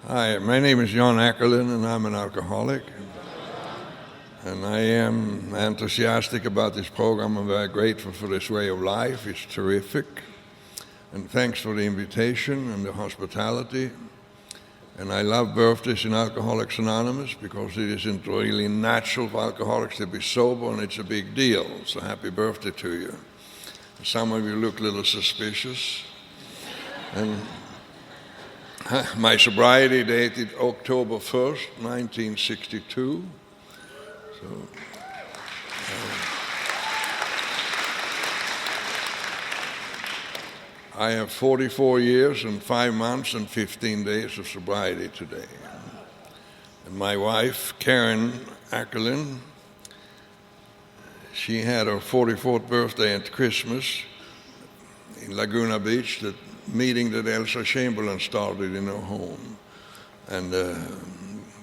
Hi, my name is John Ackerlin, and I'm an alcoholic. And I am enthusiastic about this program. I'm very grateful for this way of life. It's terrific. And thanks for the invitation and the hospitality. And I love birthdays in Alcoholics Anonymous because it isn't really natural for alcoholics to be sober, and it's a big deal. So happy birthday to you. Some of you look a little suspicious. And my sobriety dated October 1st, 1962. So, I have 44 years and 5 months and 15 days of sobriety today. And my wife, Karen Ackerlin, she had her 44th birthday at Christmas in Laguna Beach, the meeting that Elsa Chamberlain started in her home. And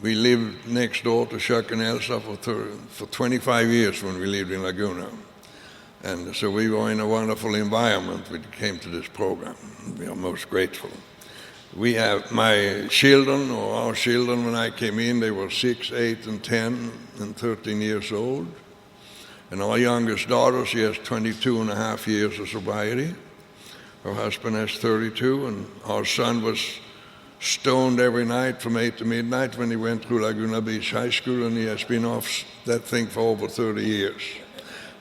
we lived next door to Chuck and Elsa for 25 years when we lived in Laguna. And so we were in a wonderful environment when it came to this program. We are most grateful. We have my children, or our children, when I came in, they were 6, 8, and 10, and 13 years old. And our youngest daughter, she has 22 and a half years of sobriety. Her husband has 32, and our son was stoned every night from 8 to midnight when he went through Laguna Beach High School, and he has been off that thing for over 30 years.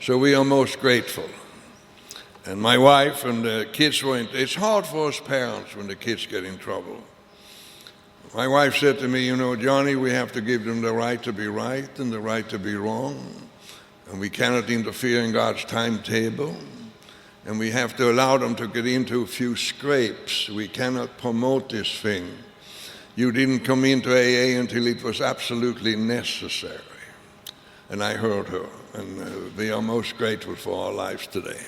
So we are most grateful. And my wife and the kids it's hard for us parents when the kids get in trouble. My wife said to me, Johnny, we have to give them the right to be right and the right to be wrong. And we cannot interfere in God's timetable. And we have to allow them to get into a few scrapes. We cannot promote this thing. You didn't come into AA until it was absolutely necessary. And I heard her, and we are most grateful for our lives today.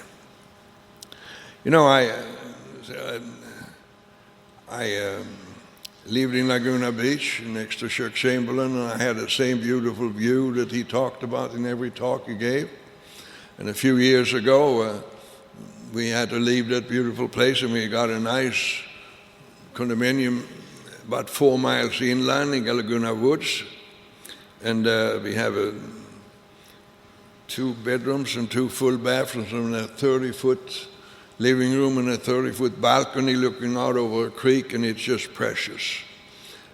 I lived in Laguna Beach next to Chuck Chamberlain, and I had the same beautiful view that he talked about in every talk he gave. And a few years ago, we had to leave that beautiful place, and we got a nice condominium about 4 miles inland in Laguna Woods. And we have 2 bedrooms and 2 full bathrooms and a 30-foot living room and a 30-foot balcony looking out over a creek, and it's just precious.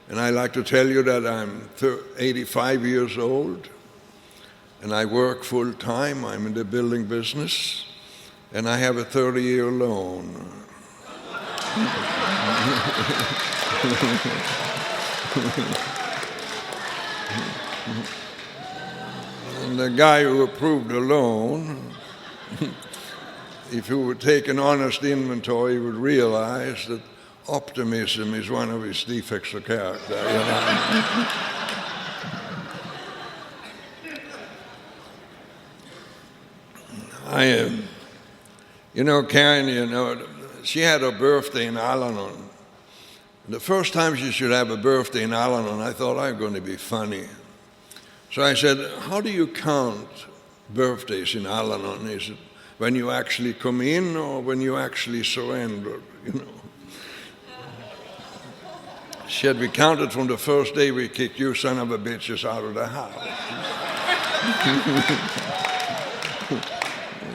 And I like to tell you that I'm 85 years old, and I work full-time. I'm in the building business, and I have a 30-year loan. And the guy who approved the loan, if he would take an honest inventory, he would realize that optimism is one of his defects of character. Karen, she had her birthday in Al-Anon. The first time she should have a birthday in Al-Anon, I thought I'm going to be funny. So I said, how do you count birthdays in Al-Anon? Is it when you actually come in or when you actually surrender? She said, we counted from the first day we kicked you son of a bitches out of the house.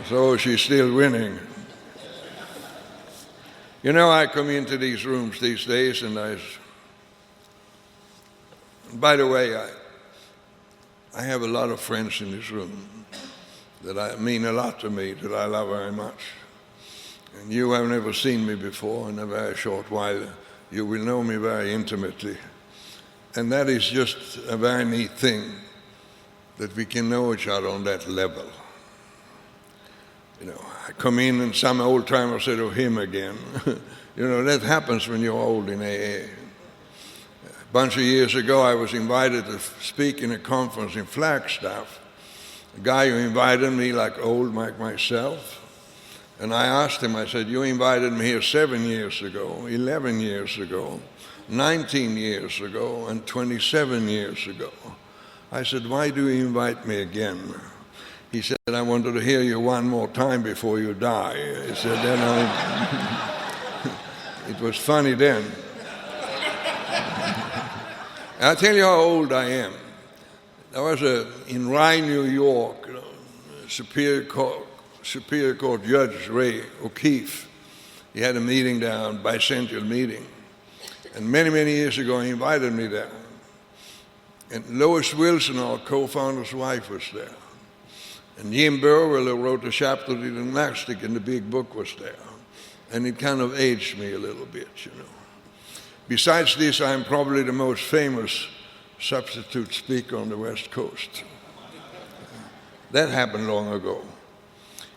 So she's still winning. I come into these rooms these days, and by the way, I have a lot of friends in this room that mean a lot to me, that I love very much. And you have never seen me before. In a very short while, you will know me very intimately. And that is just a very neat thing, that we can know each other on that level. I come in and some old timer said, oh, him again. That happens when you're old in AA. A bunch of years ago, I was invited to speak in a conference in Flagstaff. The guy who invited me, like old like myself, and I asked him, I said, you invited me here 7 years ago, 11 years ago, 19 years ago, and 27 years ago. I said, why do you invite me again? He said, I wanted to hear you one more time before you die. He said, it was funny then. I'll tell you how old I am. I was in Rye, New York, Superior Court Judge Ray O'Keefe. He had a meeting down, bicentennial meeting. And many, many years ago, he invited me there. And Lois Wilson, our co-founder's wife, was there. And Jim Burwell, who wrote the chapter to gymnastic in the big book, was there. And it kind of aged me a little bit, you know. Besides this, I'm probably the most famous substitute speaker on the West Coast. That happened long ago.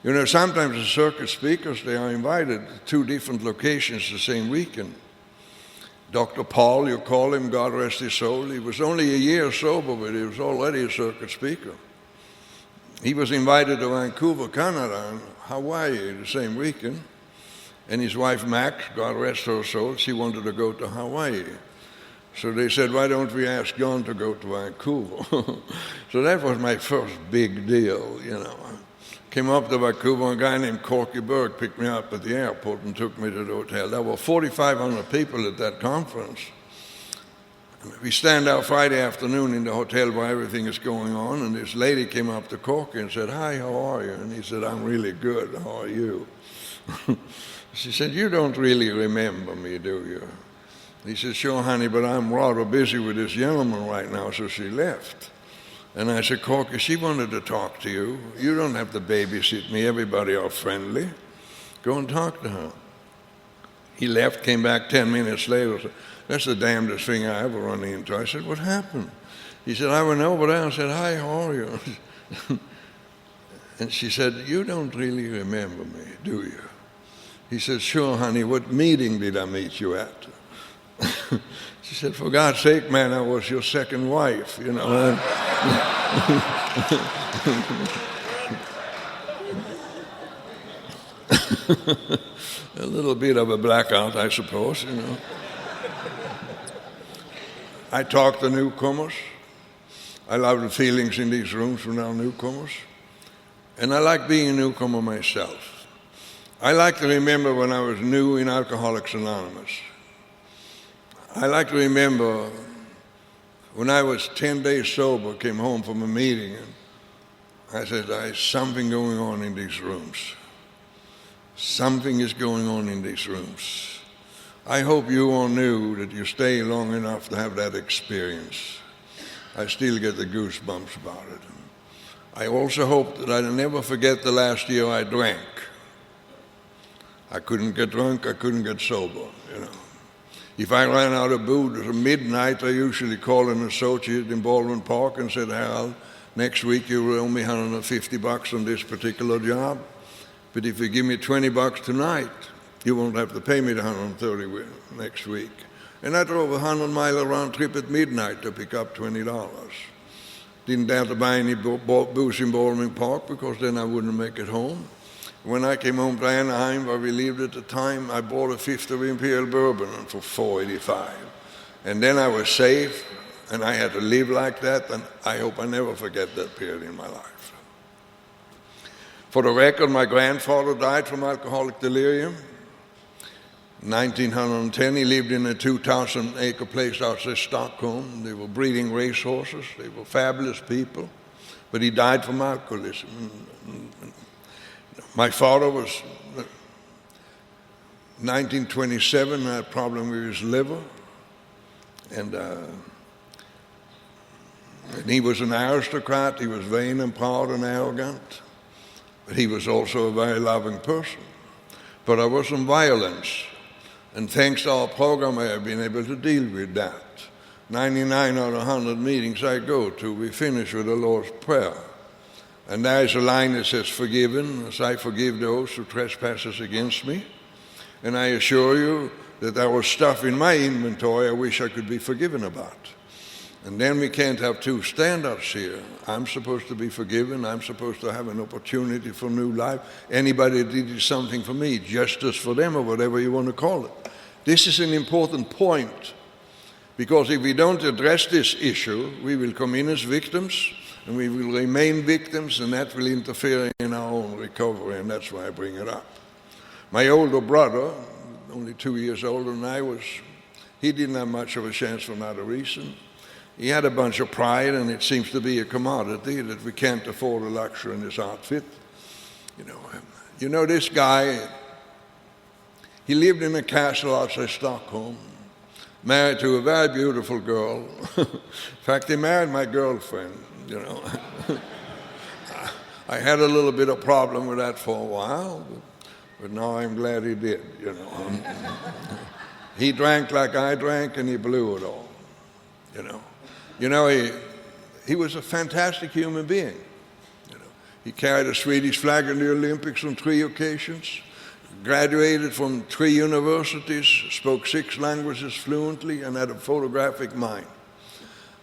You know, sometimes the circuit speakers, they are invited to 2 different locations the same weekend. Dr. Paul, you call him, God rest his soul, he was only a year sober, but he was already a circuit speaker. He was invited to Vancouver, Canada, and Hawaii the same weekend. And his wife, Max, God rest her soul, she wanted to go to Hawaii. So they said, why don't we ask John to go to Vancouver? So that was my first big deal, you know. Came up to Vancouver, a guy named Corky Berg picked me up at the airport and took me to the hotel. There were 4,500 people at that conference. We stand out Friday afternoon in the hotel where everything is going on, and this lady came up to Corky and said, hi, how are you? And he said, I'm really good, how are you? She said, you don't really remember me, do you? He said, sure, honey, but I'm rather busy with this gentleman right now, so she left. And I said, Corky, she wanted to talk to you. You don't have to babysit me. Everybody are friendly. Go and talk to her. He left, came back 10 minutes later. Said, that's the damnedest thing I ever run into. I said, what happened? He said, I went over there and said, hi, how are you? And she said, you don't really remember me, do you? He said, sure, honey, what meeting did I meet you at? She said, for God's sake, man, I was your second wife, you know. A little bit of a blackout, I suppose, you know. I talk to newcomers. I love the feelings in these rooms when there are newcomers. And I like being a newcomer myself. I like to remember when I was new in Alcoholics Anonymous. I like to remember when I was 10 days sober, came home from a meeting, and I said, there's something going on in these rooms. Something is going on in these rooms. I hope you all knew that you stay long enough to have that experience. I still get the goosebumps about it. I also hope that I'll never forget the last year I drank. I couldn't get drunk, I couldn't get sober, you know. If I ran out of booze at midnight, I usually called an associate in Baldwin Park and said, Harold, next week you will owe me $150 on this particular job, but if you give me $20 tonight, you won't have to pay me the $130 next week. And I drove a 100-mile round trip at midnight to pick up $20. Didn't dare to buy any booze in Baldwin Park because then I wouldn't make it home. When I came home to Anaheim, where we lived at the time, I bought a fifth of Imperial Bourbon for $4.85. And then I was safe, and I had to live like that, and I hope I never forget that period in my life. For the record, my grandfather died from alcoholic delirium. In 1910, he lived in a 2,000-acre place outside Stockholm. They were breeding racehorses. They were fabulous people. But he died from alcoholism. My father was, 1927, had a problem with his liver, and he was an aristocrat. He was vain and proud and arrogant, but he was also a very loving person. But there was some violence, and thanks to our program, I have been able to deal with that. 99 out of 100 meetings I go to, we finish with the Lord's Prayer. And there is a line that says, forgiven as I forgive those who trespass against me. And I assure you that there was stuff in my inventory I wish I could be forgiven about. And then we can't have two standards here. I'm supposed to be forgiven. I'm supposed to have an opportunity for new life. Anybody that did something for me, justice for them, or whatever you want to call it. This is an important point, because if we don't address this issue, we will come in as victims, and we will remain victims, and that will interfere in our own recovery, and that's why I bring it up. My older brother, only 2 years older than I was, he didn't have much of a chance for another reason. He had a bunch of pride, and it seems to be a commodity that we can't afford a luxury in this outfit. You know this guy, he lived in a castle outside Stockholm, married to a very beautiful girl. In fact, he married my girlfriend, I had a little bit of problem with that for a while, but now I'm glad he did, He drank like I drank, and he blew it all, he was a fantastic human being. He carried a Swedish flag in the Olympics on 3 occasions, graduated from 3 universities, spoke 6 languages fluently, and had a photographic mind.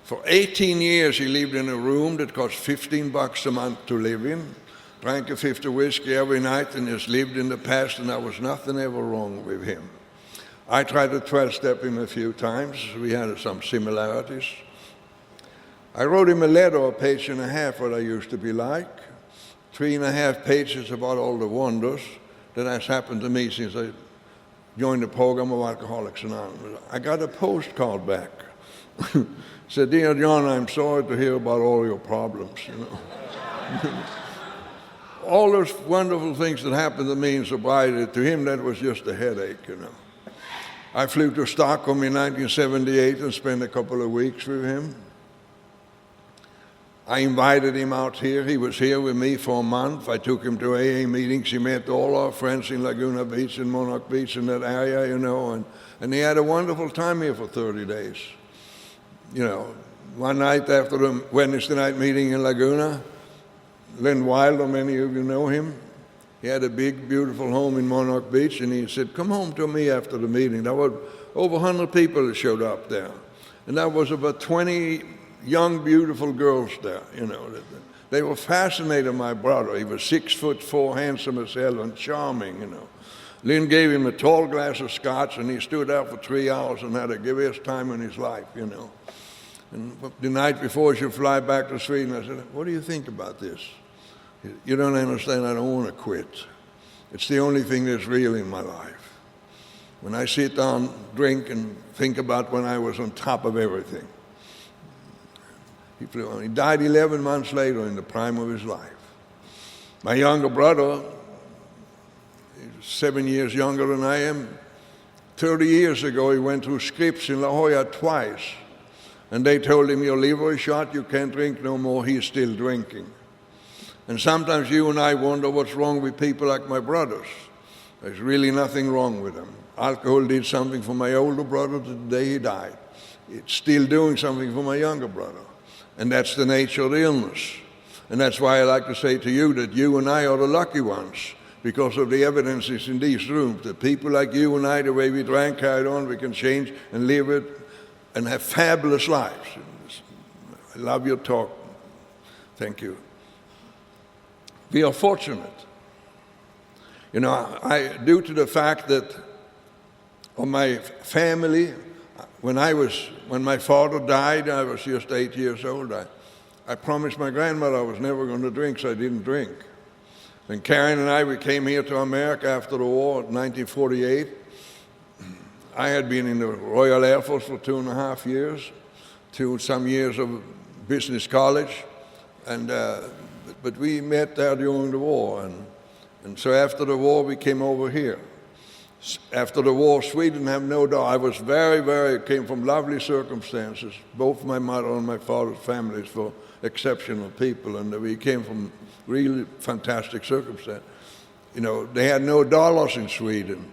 For 18 years, he lived in a room that cost $15 a month to live in, drank a fifth of whiskey every night, and just lived in the past, and there was nothing ever wrong with him. I tried to 12-step him a few times. We had some similarities. I wrote him a letter, a page and a half, what I used to be like. 3.5 pages about all the wonders that has happened to me since I joined the program of Alcoholics Anonymous. I got a postcard back. Said, "Dear John, I'm sorry to hear about all your problems, All those wonderful things that happened to me in sobriety, to him that was just a headache, I flew to Stockholm in 1978 and spent a couple of weeks with him. I invited him out here. He was here with me for a month. I took him to AA meetings. He met all our friends in Laguna Beach and Monarch Beach in that area, and he had a wonderful time here for 30 days. One night after the Wednesday night meeting in Laguna, Len Wilder, many of you know him, he had a big, beautiful home in Monarch Beach, and he said, "Come home to me after the meeting." There were over 100 people that showed up there, and there was about 20 young, beautiful girls there, They were fascinated with my brother. He was 6'4", handsome as hell, and charming, Lynn gave him a tall glass of scotch, and he stood there for 3 hours and had the gayest time in his life, And the night before he should fly back to Sweden, I said, "What do you think about this?" "You don't understand, I don't want to quit. It's the only thing that's real in my life. When I sit down, drink, and think about when I was on top of everything." He flew on. He died 11 months later in the prime of his life. My younger brother, he's 7 years younger than I am, 30 years ago he went through Scripps in La Jolla twice, and they told him, "Your liver is shot, you can't drink no more." He's still drinking. And sometimes you and I wonder what's wrong with people like my brothers. There's really nothing wrong with them. Alcohol did something for my older brother the day he died. It's still doing something for my younger brother. And that's the nature of the illness. And that's why I like to say to you that you and I are the lucky ones, because of the evidences in these rooms, that people like you and I, the way we drank, carried on, we can change and live it and have fabulous lives. I love your talk. Thank you. We are fortunate. Due to the fact that of my family, when my father died, I was just 8 years old. I promised my grandmother I was never going to drink, so I didn't drink. When Karen and we came here to America after the war in 1948, I had been in the Royal Air Force for 2.5 years, some years of business college, but we met there during the war, and so after the war we came over here. After the war, Sweden have no doubt. I was came from lovely circumstances. Both my mother and my father's families were exceptional people, and we came from really fantastic circumstances. They had no dollars in Sweden.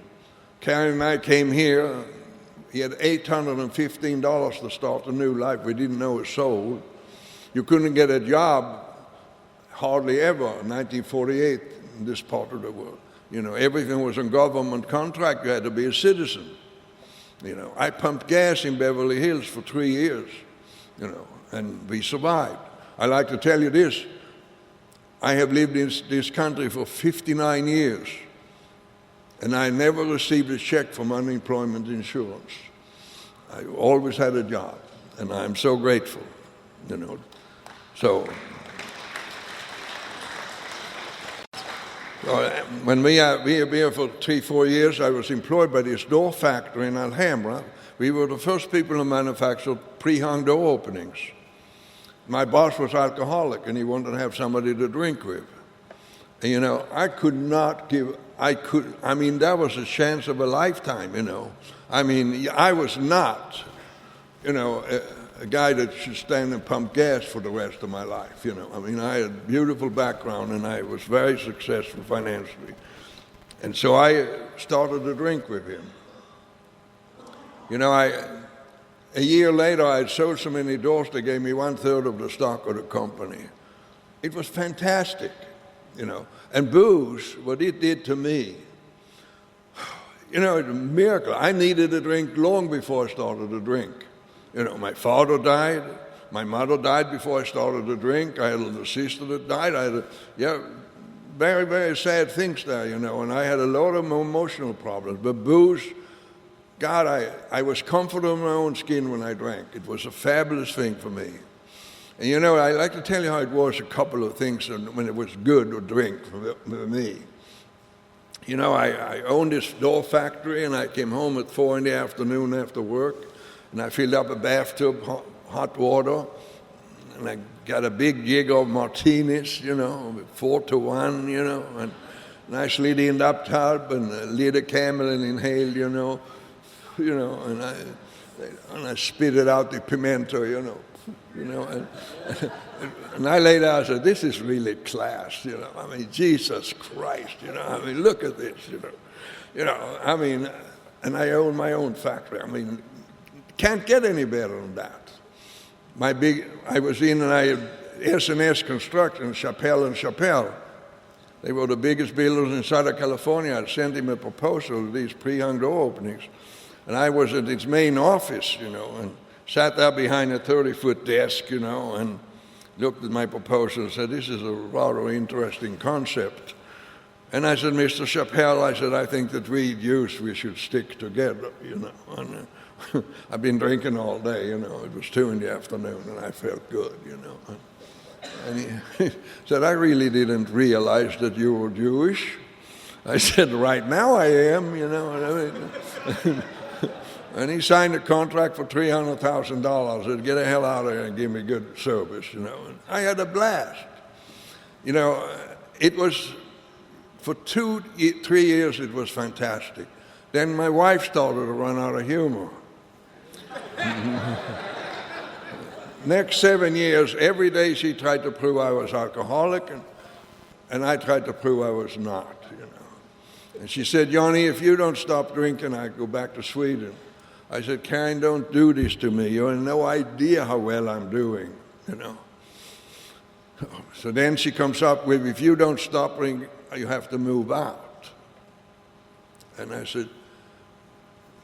Karen and I came here. He had $815 to start a new life. We didn't know a soul. You couldn't get a job hardly ever in 1948 in this part of the world. Everything was on government contract. You had to be a citizen. I pumped gas in Beverly Hills for 3 years, and we survived. I like to tell you this. I have lived in this country for 59 years, and I never received a check from unemployment insurance. I always had a job, and I'm so grateful, So When we were here for 3-4 years, I was employed by this door factory in Alhambra. We were the first people who manufactured pre-hung door openings. My boss was alcoholic, and he wanted to have somebody to drink with. And, you know, I mean, that was a chance of a lifetime, you know. I mean, I was not, you know, a guy that should stand and pump gas for the rest of my life, you know. I mean, I had a beautiful background, and I was very successful financially. And so I started to drink with him. You know, a year later, I had sold so many doors, they gave me 1/3 of the stock of the company. It was fantastic, you know. And booze, what it did to me, you know, it's a miracle. I needed a drink long before I started to drink. You know, my father died. My mother died before I started to drink. I had a little sister that died. I had very, very sad things there, you know, and I had a lot of emotional problems. But booze, God, I was comfortable in my own skin when I drank. It was a fabulous thing for me. And you know, I like to tell you how it was, a couple of things when it was good to drink for me. You know, I owned this door factory, and I came home at 4 in the afternoon after work, and I filled up a bathtub, hot water, and I got a big jig of martinis, you know, 4-to-1, you know, and I slid in that tub and lit a camel and inhaled, you know, and I spit it out, the pimento, you know, and I laid out and said, this is really class, you know. I mean, Jesus Christ, you know. I mean, look at this, you know. I mean, and I own my own factory. I mean, can't get any better than that. I was in S&S Construction, Chappelle and Chappelle. They were the biggest builders in Southern California. I sent him a proposal of these pre-hung door openings. And I was at its main office, you know, and sat there behind a 30-foot desk, you know, and looked at my proposal and said, this is a rather interesting concept. And I said, Mr. Chappelle, I said, I think that we should stick together, you know. And I've been drinking all day, you know. It was 2 in the afternoon, and I felt good, you know. And he said, I really didn't realize that you were Jewish. I said, right now I am, you know. And he signed a contract for $300,000. Said, get the hell out of here and give me good service, you know. And I had a blast. You know, it was, for 2-3 years, it was fantastic. Then my wife started to run out of humor. Next 7 years, every day she tried to prove I was alcoholic, and I tried to prove I was not, you know. And she said, Johnny, if you don't stop drinking, I go back to Sweden. I said, Karen, don't do this to me. You have no idea how well I'm doing, you know. So then she comes up with, if you don't stop drinking, you have to move out. And I said,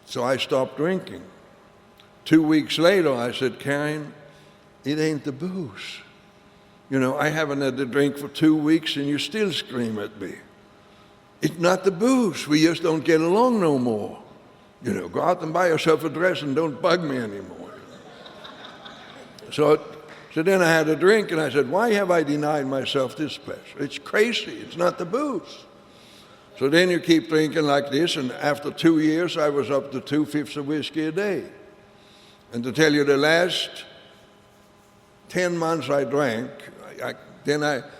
so I stopped drinking. 2 weeks later, I said, Karen, it ain't the booze. You know, I haven't had a drink for 2 weeks, and you still scream at me. It's not the booze. We just don't get along no more. You know, go out and buy yourself a dress and don't bug me anymore. So then I had a drink, and I said, why have I denied myself this pleasure? It's crazy. It's not the booze. So then you keep drinking like this, and after 2 years, I was up to 2/5 of whiskey a day. And to tell you the last 10 months I drank,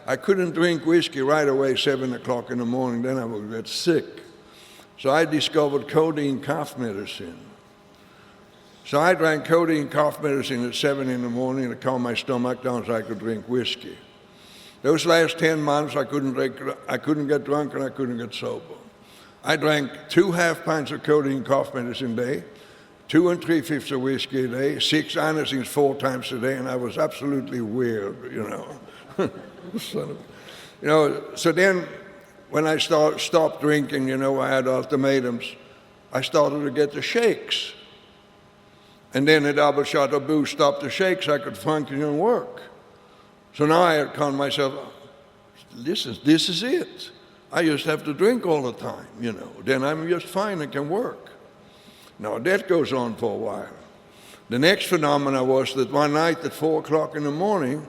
I couldn't drink whiskey right away 7 o'clock in the morning, then I would get sick. So I discovered codeine cough medicine. So I drank codeine cough medicine at 7 in the morning to calm my stomach down so I could drink whiskey. Those last 10 months I couldn't get drunk, and I couldn't get sober. I drank 2 half pints of codeine cough medicine a day, 2 3/5 of whiskey a day, 6 anisines 4 times a day, and I was absolutely weird, you know. So then when I stopped drinking, you know, I had ultimatums. I started to get the shakes. And then a double shot of booze stopped the shakes. I could function and work. So now I had calmed myself, this is it. I just have to drink all the time, you know. Then I'm just fine and can work. Now, that goes on for a while. The next phenomenon was that one night at 4 o'clock in the morning,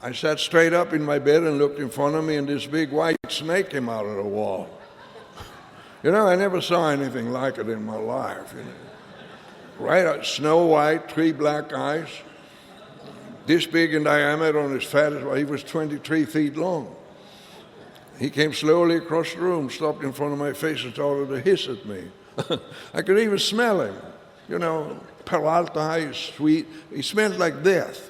I sat straight up in my bed and looked in front of me, and this big white snake came out of the wall. I never saw anything like it in my life. Right out, snow white, 3 black eyes, this big in diameter on his fat as well. He was 23 feet long. He came slowly across the room, stopped in front of my face, and started to hiss at me. I could even smell him. Peralta High, sweet. He smelled like death.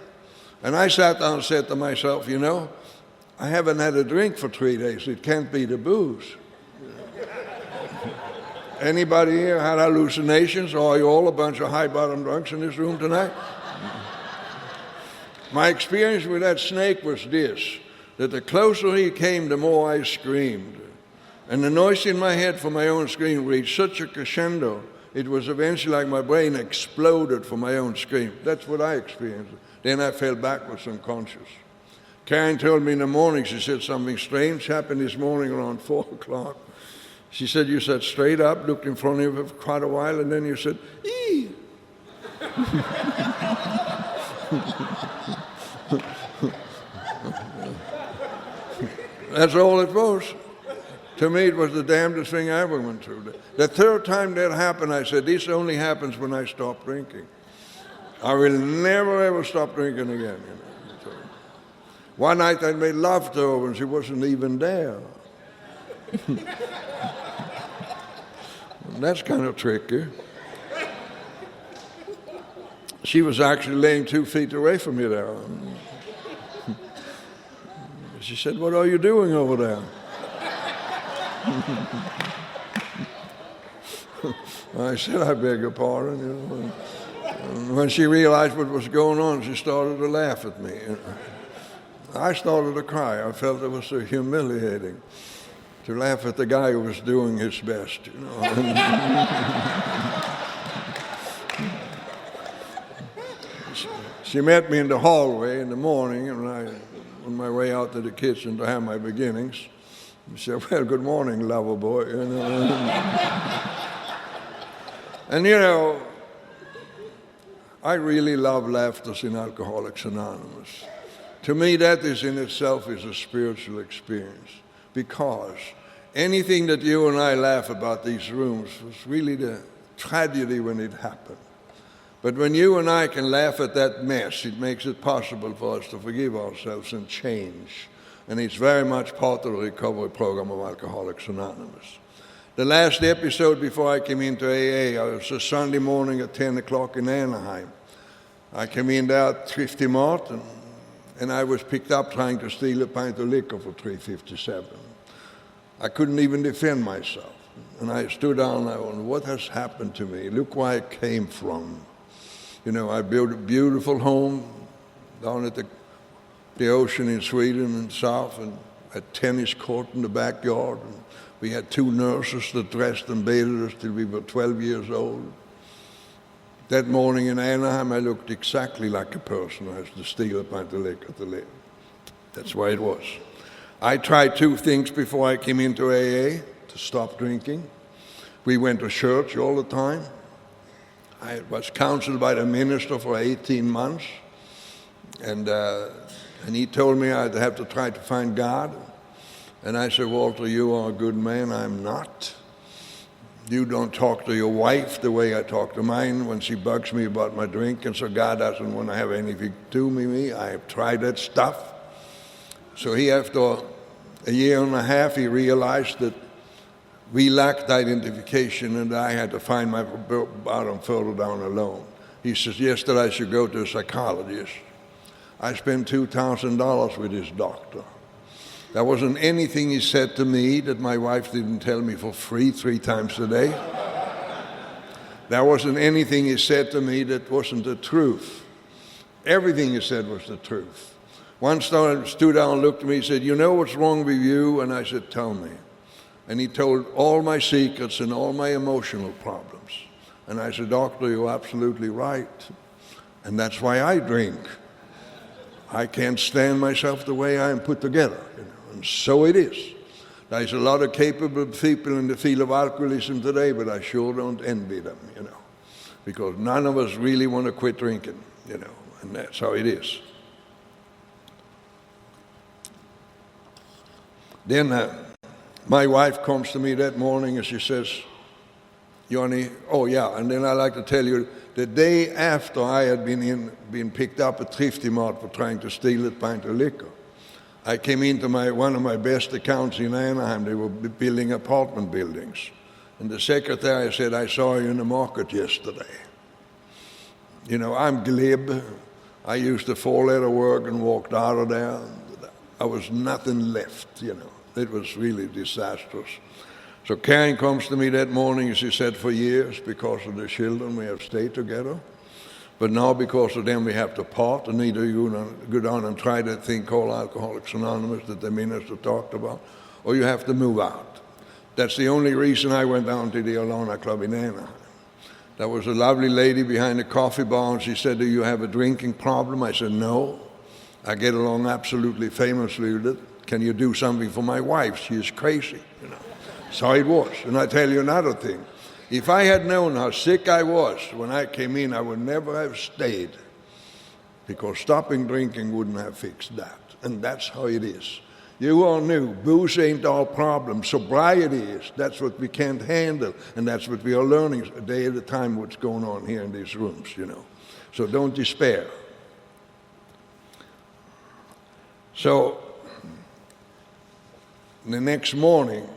And I sat down and said to myself, I haven't had a drink for 3 days. It can't be the booze. Anybody here had hallucinations, or are you all a bunch of high-bottom drunks in this room tonight? My experience with that snake was this, that the closer he came, the more I screamed. And the noise in my head for my own scream reached such a crescendo, it was eventually like my brain exploded for my own scream. That's what I experienced. Then I fell backwards unconscious. Karen told me in the morning, she said something strange happened this morning around 4 o'clock. She said, you sat straight up, looked in front of you for quite a while, and then you said, ee. That's all it was. To me, it was the damnedest thing I ever went through. The third time that happened, I said, this only happens when I stop drinking. I will never, ever stop drinking again. So, one night I made love to her and she wasn't even there. That's kind of tricky. She was actually laying 2 feet away from me there. She said, what are you doing over there? I said, I beg your pardon. And when she realized what was going on, she started to laugh at me. I started to cry. I felt it was so humiliating to laugh at the guy who was doing his best. She met me in the hallway in the morning, and on my way out to the kitchen to have my beginnings. She said, well, good morning, lover boy. And I really love laughter in Alcoholics Anonymous. To me, that is in itself is a spiritual experience, because anything that you and I laugh about these rooms was really the tragedy when it happened. But when you and I can laugh at that mess, it makes it possible for us to forgive ourselves and change. And it's very much part of the recovery program of Alcoholics Anonymous. The last episode before I came into AA, it was a Sunday morning at 10 o'clock in Anaheim. I came in there at Thrifty Mart, and I was picked up trying to steal a pint of liquor for $3.57. I couldn't even defend myself. And I stood down and I wondered, what has happened to me? Look where I came from. I built a beautiful home down at the ocean in Sweden and south, and a tennis court in the backyard. And we had 2 nurses that dressed and bathed us till we were 12 years old. That morning in Anaheim, I looked exactly like a person who has to steal a pint of liquor to live. That's why it was. I tried 2 things before I came into AA to stop drinking. We went to church all the time. I was counseled by the minister for 18 months, and he told me I'd have to try to find God. And I said, Walter, you are a good man, I'm not. You don't talk to your wife the way I talk to mine when she bugs me about my drink, and so God doesn't want to have anything to do with me. I have tried that stuff. So after a year and a half, he realized that we lacked identification, and I had to find my bottom further down alone. He says, yes, that I should go to a psychologist. I spent $2,000 with his doctor. There wasn't anything he said to me that my wife didn't tell me for free 3 times a day. There wasn't anything he said to me that wasn't the truth. Everything he said was the truth. Once he stood down and looked at me, he said, you know what's wrong with you? And I said, tell me. And he told all my secrets and all my emotional problems. And I said, doctor, you're absolutely right. And that's why I drink. I can't stand myself the way I am put together. And so it is. There's a lot of capable people in the field of alcoholism today, but I sure don't envy them, because none of us really want to quit drinking, and that's how it is. Then my wife comes to me that morning and she says, Johnny, oh yeah, and then I like to tell you, the day after I had been picked up at Thrifty Mart for trying to steal a pint of liquor, I came into one of my best accounts in Anaheim. They were building apartment buildings. And the secretary said, I saw you in the market yesterday. You know, I'm glib. I used a 4-letter word and walked out of there. I was nothing left, you know. It was really disastrous. So Karen comes to me that morning and she said, for years, because of the children, we have stayed together. But now because of them, we have to part, and either you go down and try that thing called Alcoholics Anonymous that the minister talked about, or you have to move out. That's the only reason I went down to the Alona Club in Anaheim. There was a lovely lady behind the coffee bar, and she said, do you have a drinking problem? I said, no. I get along absolutely famously with it. Can you do something for my wife? She is crazy, you know. So it was. And I tell you another thing. If I had known how sick I was when I came in, I would never have stayed, because stopping drinking wouldn't have fixed that. And that's how it is. You all knew booze ain't our problem. Sobriety is. That's what we can't handle. And that's what we are learning a day at a time what's going on here in these rooms, you know. So don't despair. So the next morning,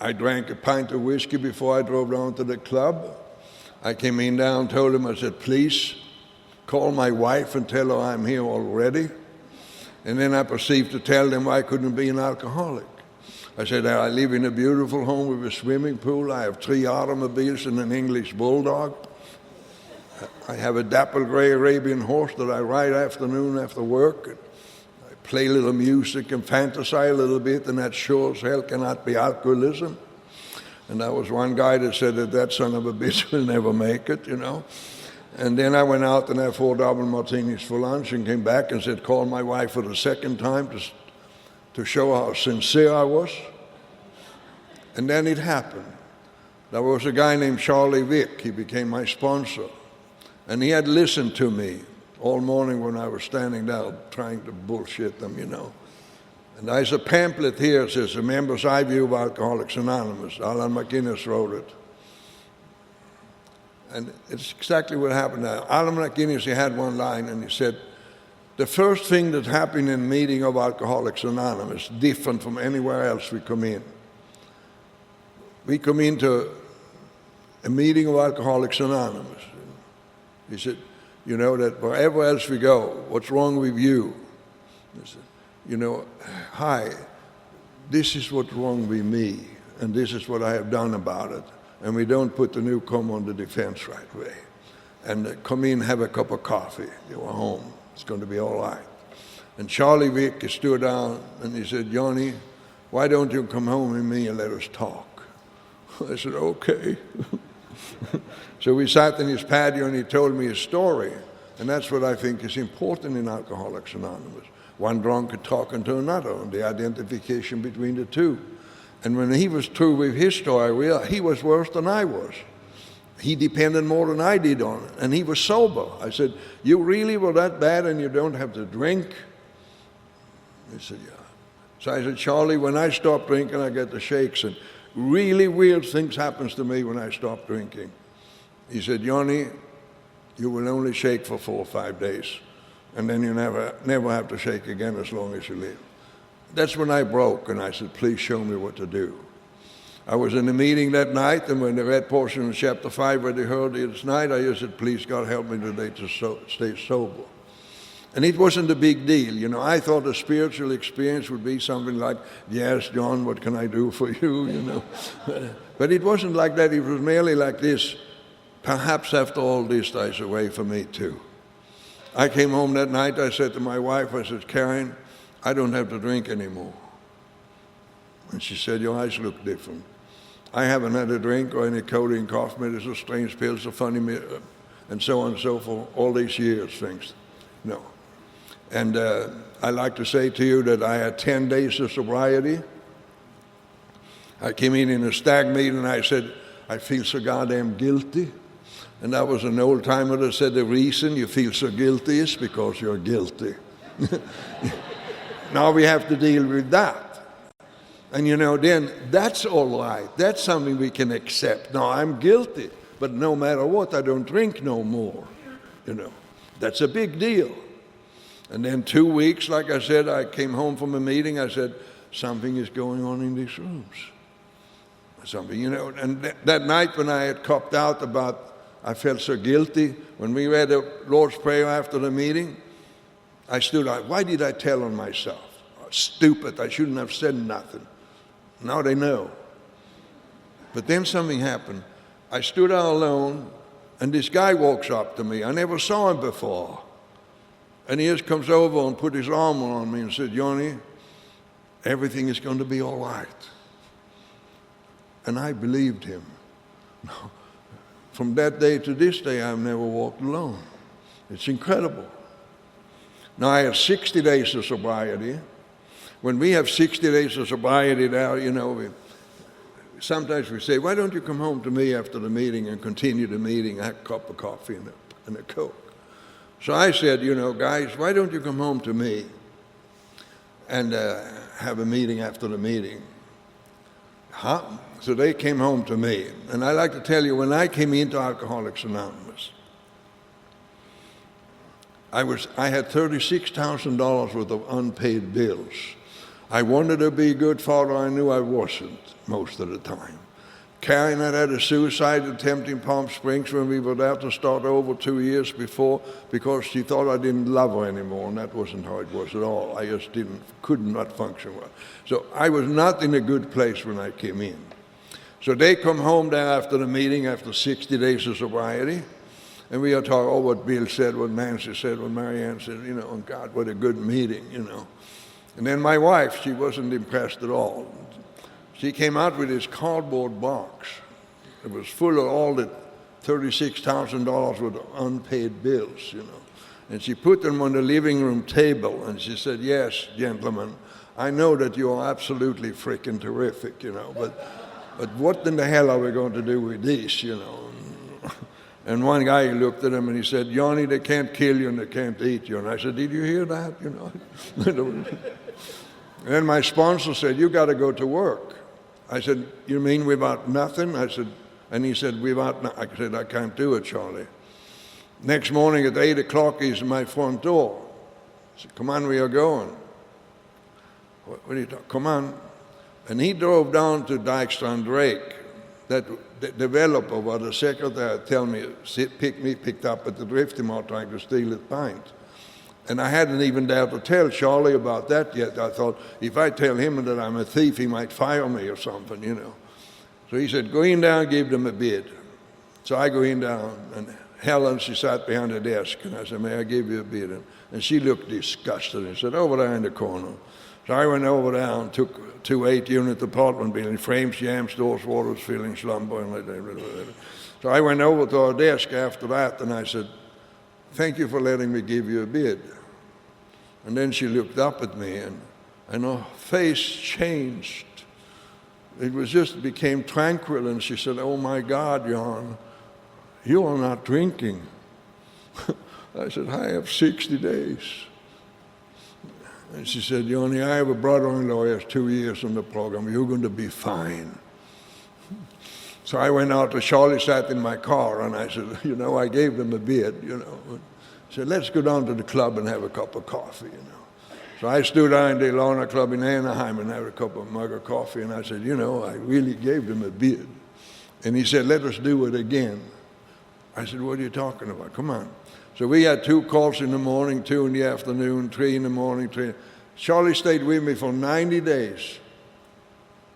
I drank a pint of whiskey before I drove down to the club. I came in down, told him, I said, please call my wife and tell her I'm here already. And then I proceeded to tell them I couldn't be an alcoholic. I said, I live in a beautiful home with a swimming pool. I have 3 automobiles and an English bulldog. I have a dapple gray Arabian horse that I ride afternoon after work. Play a little music and fantasize a little bit, and that sure as hell cannot be alcoholism. And there was one guy that said that son of a bitch will never make it, you know. And then I went out and had 4 double martinis for lunch and came back and said, call my wife for the second time to show how sincere I was. And then it happened. There was a guy named Charlie Vick. He became my sponsor. And he had listened to me all morning when I was standing there trying to bullshit them, you know. And there's a pamphlet here that says, A Member's Eye View of Alcoholics Anonymous. Alan McInnes wrote it. And it's exactly what happened now. Alan McInnes, he had one line, and he said, the first thing that happened in a meeting of Alcoholics Anonymous, different from anywhere else we come in. We come into a meeting of Alcoholics Anonymous. He said, you know, that wherever else we go, what's wrong with you? I said, you know, hi, this is what's wrong with me, and this is what I have done about it. And we don't put the newcomer on the defense right away. And come in, have a cup of coffee. You are home. It's going to be all right. And Charlie Vick stood down and he said, Johnny, why don't you come home with me and let us talk? I said, okay. So we sat in his patio and he told me his story. And that's what I think is important in Alcoholics Anonymous. One drunkard talking to another, and the identification between the two. And when he was through with his story, I realized he was worse than I was. He depended more than I did on it, and he was sober. I said, you really were that bad and you don't have to drink? He said, yeah. So I said, Charlie, when I stop drinking, I get the shakes, and really weird things happens to me when I stop drinking. He said, Johnny, you will only shake for 4 or 5 days, and then you never have to shake again as long as you live. That's when I broke, and I said, please show me what to do. I was in a meeting that night, and when they read portion of chapter 5 where they heard it night, I just said, please, God, help me today to stay sober. And it wasn't a big deal. You know, I thought a spiritual experience would be something like, yes, John, what can I do for you, you know. But it wasn't like that. It was merely like this. Perhaps after all this, there's a way for me too. I came home that night, I said to my wife, I said, Karen, I don't have to drink anymore. And she said, your eyes look different. I haven't had a drink or any codeine, cough medicine, strange pills, or funny, and so on and so forth, all these years, things. No. And I like to say to you that I had 10 days of sobriety. I came in a stag meeting and I said, I feel so goddamn guilty. And that was an old timer that said the reason you feel so guilty is because you're guilty. Now we have to deal with that. And then that's all right. That's something we can accept. Now I'm guilty, but no matter what, I don't drink no more. That's a big deal. And then 2 weeks, like I said, I came home from a meeting. I said, something is going on in these rooms. Something, and that night when I had copped out I felt so guilty. When we read the Lord's Prayer after the meeting, I stood out. Why did I tell on myself? Stupid, I shouldn't have said nothing. Now they know. But then something happened. I stood out alone, and this guy walks up to me. I never saw him before. And he just comes over and put his arm on me and said, Johnny, everything is going to be all right. And I believed him. From that day to this day, I've never walked alone. It's incredible. Now, I have 60 days of sobriety. When we have 60 days of sobriety now, sometimes we say, why don't you come home to me after the meeting and continue the meeting, have a cup of coffee and a Coke? So I said, guys, why don't you come home to me and have a meeting after the meeting? So they came home to me. And I like to tell you, when I came into Alcoholics Anonymous, I had $36,000 worth of unpaid bills. I wanted to be a good father. I knew I wasn't most of the time. Karen had a suicide attempt in Palm Springs when we were there to start over 2 years before because she thought I didn't love her anymore, and that wasn't how it was at all. I just could not function well. So I was not in a good place when I came in. So they come home there after the meeting, after 60 days of sobriety, and we are talking, what Bill said, what Nancy said, what Marianne said, oh God, what a good meeting, And then my wife, she wasn't impressed at all. She came out with this cardboard box. It was full of all the $36,000 worth of unpaid bills, And she put them on the living room table, and she said, yes, gentlemen, I know that you are absolutely freaking terrific, but what in the hell are we going to do with this, And one guy looked at him and he said, Johnny, they can't kill you and they can't eat you. And I said, did you hear that? And then my sponsor said, you got to go to work. I said, you mean without nothing? And he said, without nothing. I said, I can't do it, Charlie. Next morning at 8 o'clock, he's at my front door. I said, come on, we are going. What are you talking? Come on. And he drove down to Dykstra and Drake. That the developer or the secretary tell me, picked up at the drifting mart trying to steal his pint. And I hadn't even dared to tell Charlie about that yet. I thought, if I tell him that I'm a thief, he might fire me or something, So he said, go in there and give them a bid. So I go in there, and Helen, she sat behind the desk, and I said, may I give you a bid? And she looked disgusted and said, over there in the corner. So I went over there and took 2 8-unit apartment building, frames, jams, doors, waters, fillings, lumber, and so I went over to our desk after that, and I said, thank you for letting me give you a bid. And then she looked up at me, and her face changed. It became tranquil, and she said, oh my God, Jan, you are not drinking. I said, I have 60 days. And she said, Yoni, I have a brother-in-law who has 2 years on the program. You're going to be fine. So I went out to Charlie, sat in my car, and I said, I gave them a bid, I said, let's go down to the club and have a cup of coffee, So I stood down in the Laguna Club in Anaheim and had a mug of coffee, and I said, I really gave them a bid. And he said, let us do it again. I said, what are you talking about? Come on. So we had 2 calls in the morning, 2 in the afternoon, 3 in the morning, 3. Charlie stayed with me for 90 days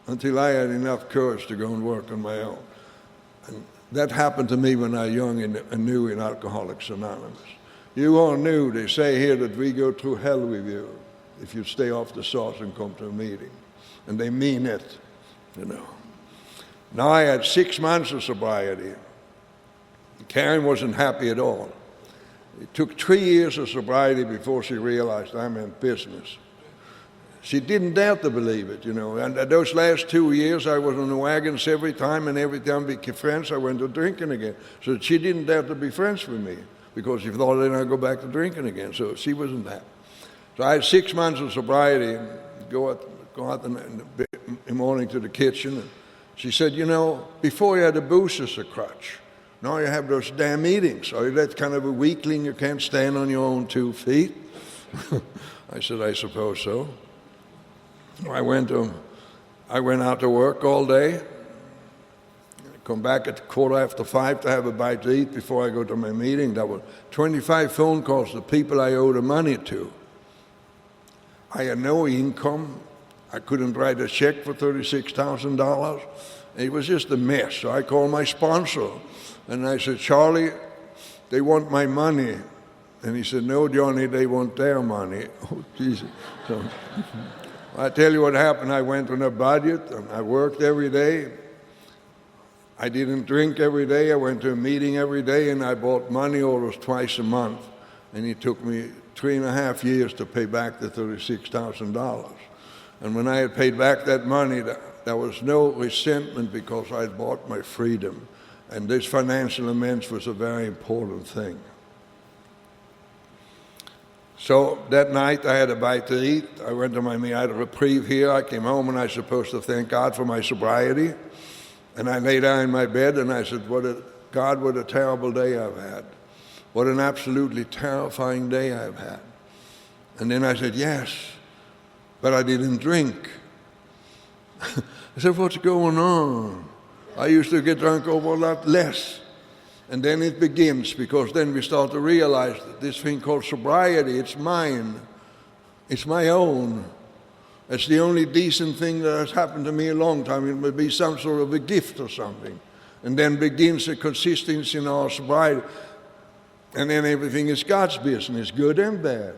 until I had enough courage to go and work on my own. And that happened to me when I was young and new in Alcoholics Anonymous. You all knew, they say here, that we go through hell with you if you stay off the sauce and come to a meeting. And they mean it, Now I had 6 months of sobriety. Karen wasn't happy at all. It took 3 years of sobriety before she realized I'm in business. She didn't dare to believe it, And those last 2 years, I was on the wagons every time, and every time we became friends, I went to drinking again. So she didn't dare to be friends with me because she thought then I'd go back to drinking again. So she wasn't that. So I had 6 months of sobriety, and go out in the morning to the kitchen, and she said, you know, before you had the booze as a crutch. Now you have those damn meetings. Are you that kind of a weakling you can't stand on your own 2 feet? I said, I suppose so. I went out to work all day, come back at 5:15 to have a bite to eat before I go to my meeting. That was 25 phone calls to people I owed the money to. I had no income. I couldn't write a check for $36,000. It was just a mess. So I called my sponsor, and I said, Charlie, they want my money. And he said, no, Johnny, they want their money. Oh, Jesus. So I tell you what happened. I went on a budget, and I worked every day. I didn't drink every day. I went to a meeting every day, and I bought money orders twice a month. And it took me 3.5 years to pay back the $36,000. And when I had paid back that money, there was no resentment because I had bought my freedom. And this financial amends was a very important thing. So that night I had a bite to eat. I went to my meeting. I had a reprieve here. I came home and I was supposed to thank God for my sobriety. And I lay down in my bed and I said, God, what a terrible day I've had. What an absolutely terrifying day I've had. And then I said, yes, but I didn't drink. I said, what's going on? I used to get drunk over a lot less. And then it begins, because then we start to realize that this thing called sobriety, it's mine. It's my own. It's the only decent thing that has happened to me a long time. It would be some sort of a gift or something. And then begins the consistency in our sobriety. And then everything is God's business, good and bad.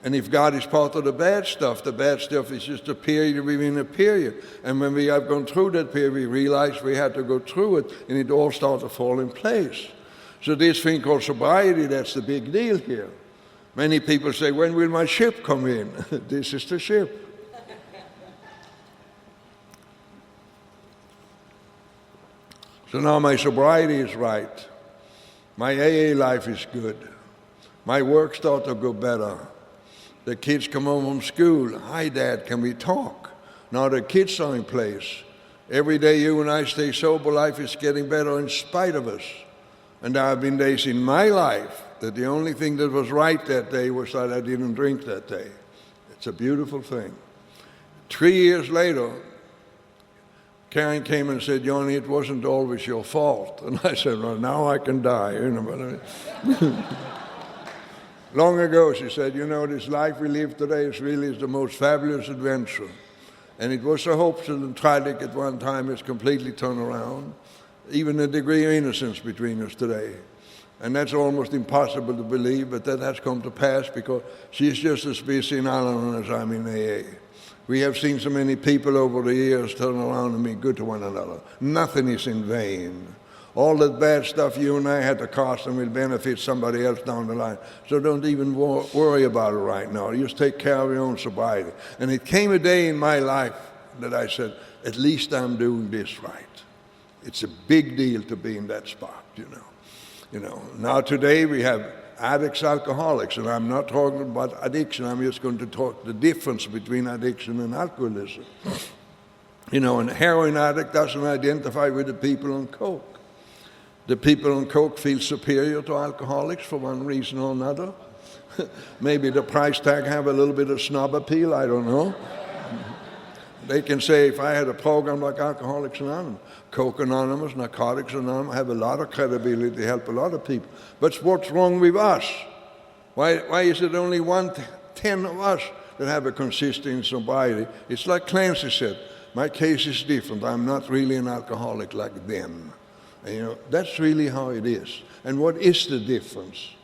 And if God is part of the bad stuff is just a period within a period. And when we have gone through that period, we realize we had to go through it, and it all started to fall in place. So this thing called sobriety, that's the big deal here. Many people say, when will my ship come in? This is the ship. So now my sobriety is right. My AA life is good. My work starts to go better. The kids come home from school. Hi, Dad, can we talk? Now the kids are in place. Every day you and I stay sober, life is getting better in spite of us. And there have been days in my life that the only thing that was right that day was that I didn't drink that day. It's a beautiful thing. 3 years later, Karen came and said, Johnny, it wasn't always your fault. And I said, well, now I can die. You know what I mean? Long ago, she said, you know, this life we live today is really the most fabulous adventure. And it was so hopeful and tragic at one time, it's completely turned around. Even a degree of innocence between us today. And that's almost impossible to believe, but that has come to pass because she's just as busy in Al-Anon as I'm in AA. We have seen so many people over the years turn around and be good to one another. Nothing is in vain. All that bad stuff you and I had to cost and will benefit somebody else down the line. So don't even worry about it right now. Just take care of your own sobriety. And it came a day in my life that I said, at least I'm doing this right. It's a big deal to be in that spot, you know. Now today we have addicts, alcoholics, and I'm not talking about addiction. I'm just going to talk the difference between addiction and alcoholism. And a heroin addict doesn't identify with the people on coke. The people on coke feel superior to alcoholics for one reason or another. Maybe the price tag have a little bit of snob appeal, I don't know. They can say, if I had a program like Alcoholics Anonymous, Coke Anonymous, Narcotics Anonymous, have a lot of credibility to help a lot of people. But what's wrong with us? Why is it only 1/10 of us that have a consistent sobriety? It's like Clancy said, my case is different. I'm not really an alcoholic like them. And, that's really how it is. And what is the difference?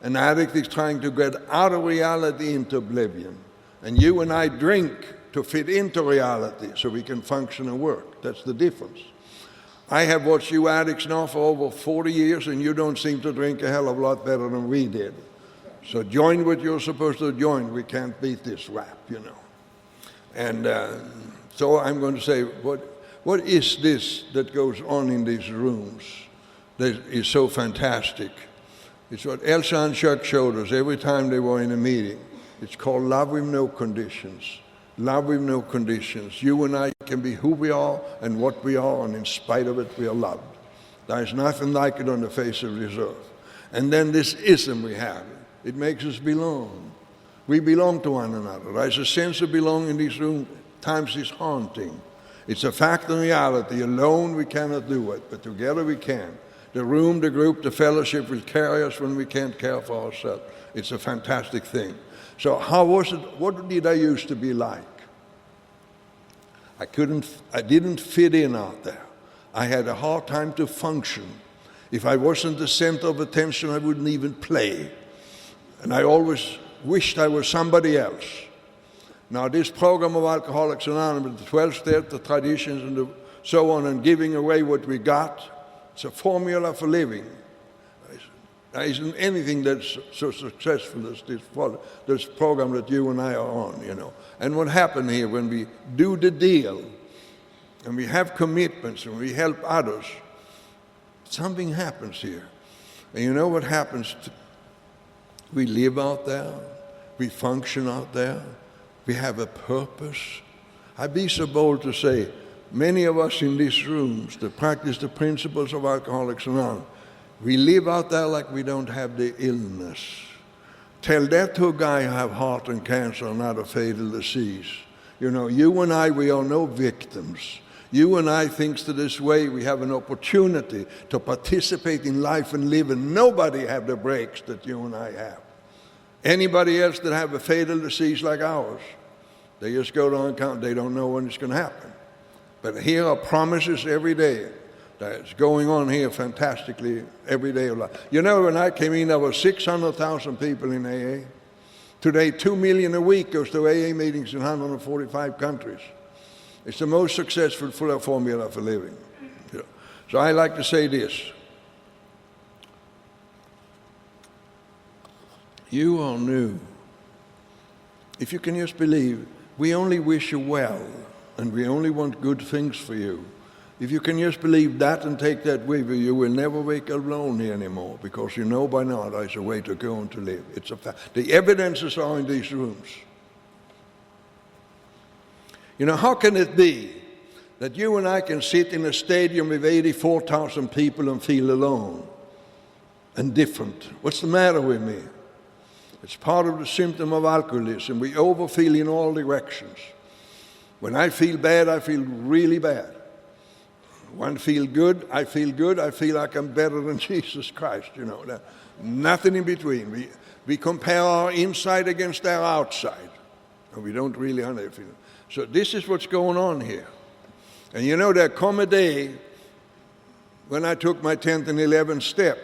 An addict is trying to get out of reality into oblivion. And you and I drink to fit into reality so we can function and work. That's the difference. I have watched you addicts now for over 40 years, and you don't seem to drink a hell of a lot better than we did. So join what you're supposed to join. We can't beat this rap, And so I'm going to say, what is this that goes on in these rooms that is so fantastic? It's what Elsa and Chuck showed us every time they were in a meeting. It's called love with no conditions. Love with no conditions. You and I can be who we are and what we are, and in spite of it, we are loved. There is nothing like it on the face of this earth. And then this ism we have, it makes us belong. We belong to one another. There's a sense of belonging in this room. Times it's haunting. It's a fact and reality. Alone we cannot do it, but together we can. The room, the group, the fellowship will carry us when we can't care for ourselves. It's a fantastic thing. So how was it? What did I used to be like? I didn't fit in out there. I had a hard time to function. If I wasn't the center of attention, I wouldn't even play. And I always wished I was somebody else. Now this program of Alcoholics Anonymous, the 12 steps, the traditions, and so on, and giving away what we got, it's a formula for living. There isn't anything that's so successful as this program that you and I are on, you know. And what happened here, when we do the deal, and we have commitments, and we help others, something happens here. And you know what happens? We live out there. We function out there. We have a purpose. I'd be so bold to say, many of us in these rooms that practice the principles of Alcoholics Anonymous, we live out there like we don't have the illness. Tell that to a guy who have heart and cancer and not a fatal disease. You know, you and I, we are no victims. You and I thinks that this way we have an opportunity to participate in life and live, and nobody have the breaks that you and I have. Anybody else that have a fatal disease like ours, they just go down and count. They don't know when it's going to happen. But here are promises every day. That's going on here fantastically every day of life. You know, when I came in, there were 600,000 people in AA. Today, 2 million a week goes to AA meetings in 145 countries. It's the most successful formula for living. Yeah. So I like to say this. You are new. If you can just believe, we only wish you well, and we only want good things for you. If you can just believe that and take that with you, you will never wake up lonely anymore, because you know by now there's a way to go and to live. It's a fact. The evidences are in these rooms. You know, how can it be that you and I can sit in a stadium with 84,000 people and feel alone and different? What's the matter with me? It's part of the symptom of alcoholism. We overfeel in all directions. When I feel bad, I feel really bad. When I feel good, I feel like I'm better than Jesus Christ, you know. Nothing in between. We compare our inside against our outside, and we don't really have that feeling. So this is what's going on here. And you know, there come a day when I took my 10th and 11th step,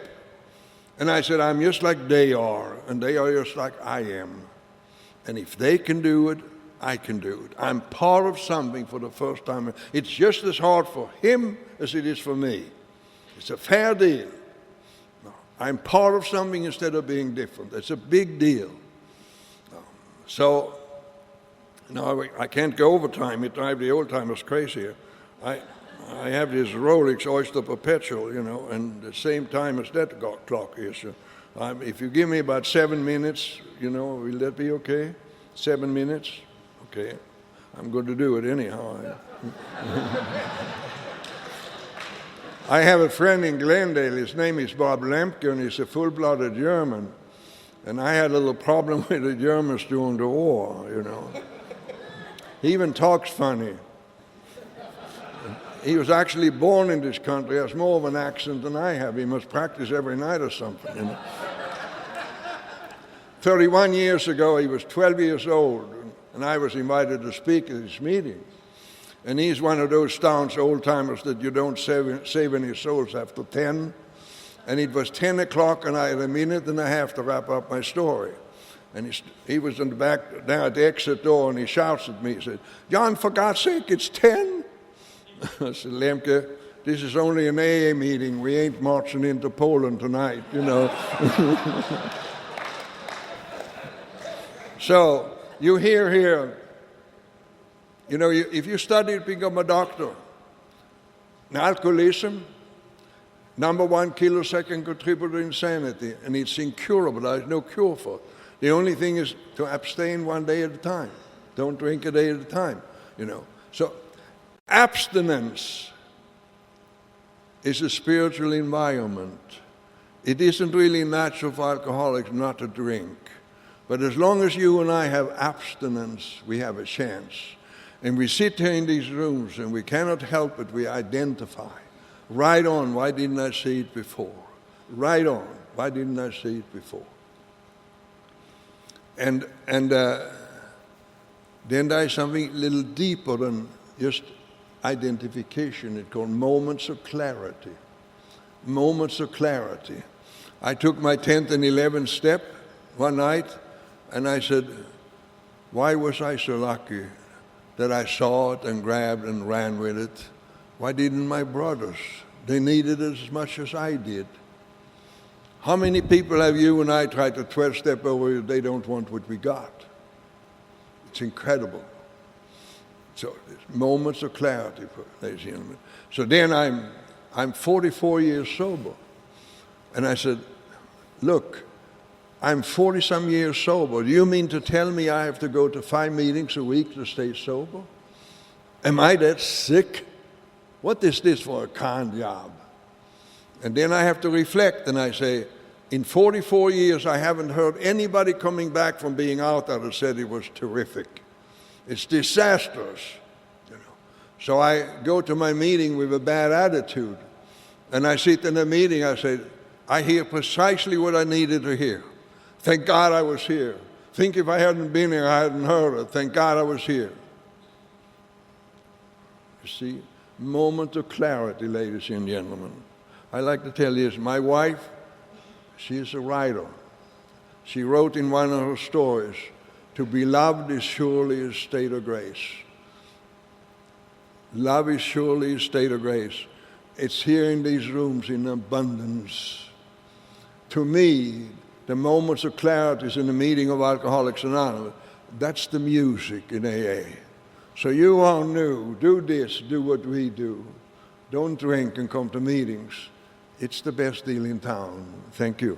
and I said, I'm just like they are, and they are just like I am. And if they can do it, I can do it. I'm part of something for the first time. It's just as hard for him as it is for me. It's a fair deal. I'm part of something instead of being different. It's a big deal. So, no, I can't go overtime. It drives the old timers crazy. I have this Rolex Oyster Perpetual, you know, and the same time as that clock is. If you give me about 7 minutes, you know, will that be okay? 7 minutes? Okay, I'm going to do it anyhow. I have a friend in Glendale. His name is Bob Lemke, and he's a full-blooded German. And I had a little problem with the Germans during the war, you know. He even talks funny. He was actually born in this country. He has more of an accent than I have. He must practice every night or something, you know. 31 years ago, he was 12 years old. And I was invited to speak at this meeting. And he's one of those staunch old-timers that you don't save any souls after 10. And it was 10 o'clock, and I had a minute and a half to wrap up my story. And he was in the back, down at the exit door, and he shouts at me. He said, John, for God's sake, it's 10? I said, Lemke, this is only an AA meeting. We ain't marching into Poland tonight, you know. So, you hear here, you know, if you study to become a doctor, alcoholism, #1 kilosecond contributor to insanity, and it's incurable. There's no cure for it. The only thing is to abstain one day at a time. Don't drink a day at a time, So abstinence is a spiritual environment. It isn't really natural for alcoholics not to drink. But as long as you and I have abstinence, we have a chance. And we sit here in these rooms and we cannot help it. We identify. Right on, why didn't I see it before? Right on, why didn't I see it before? And then there is something a little deeper than just identification. It's called moments of clarity. Moments of clarity. I took my 10th and 11th step one night, and I said, why was I so lucky that I saw it and grabbed and ran with it? Why didn't my brothers? They needed it as much as I did. How many people have you and I tried to 12-step over? They don't want what we got. It's incredible. So moments of clarity, ladies and gentlemen. So then I'm 44 years sober. And I said, look, I'm 40-some years sober. Do you mean to tell me I have to go to 5 meetings a week to stay sober? Am I that sick? What is this for a con job? And then I have to reflect, and I say, in 44 years, I haven't heard anybody coming back from being out that has said it was terrific. It's disastrous. So I go to my meeting with a bad attitude, and I sit in a meeting, I say, I hear precisely what I needed to hear. Thank God I was here. Think if I hadn't been here, I hadn't heard it. Thank God I was here. You see, moment of clarity, ladies and gentlemen. I like to tell you this. My wife, she is a writer. She wrote in one of her stories, to be loved is surely a state of grace. Love is surely a state of grace. It's here in these rooms in abundance. To me, the moments of clarity is in the meeting of Alcoholics Anonymous. That's the music in AA. So you all new, do this, do what we do. Don't drink and come to meetings. It's the best deal in town. Thank you.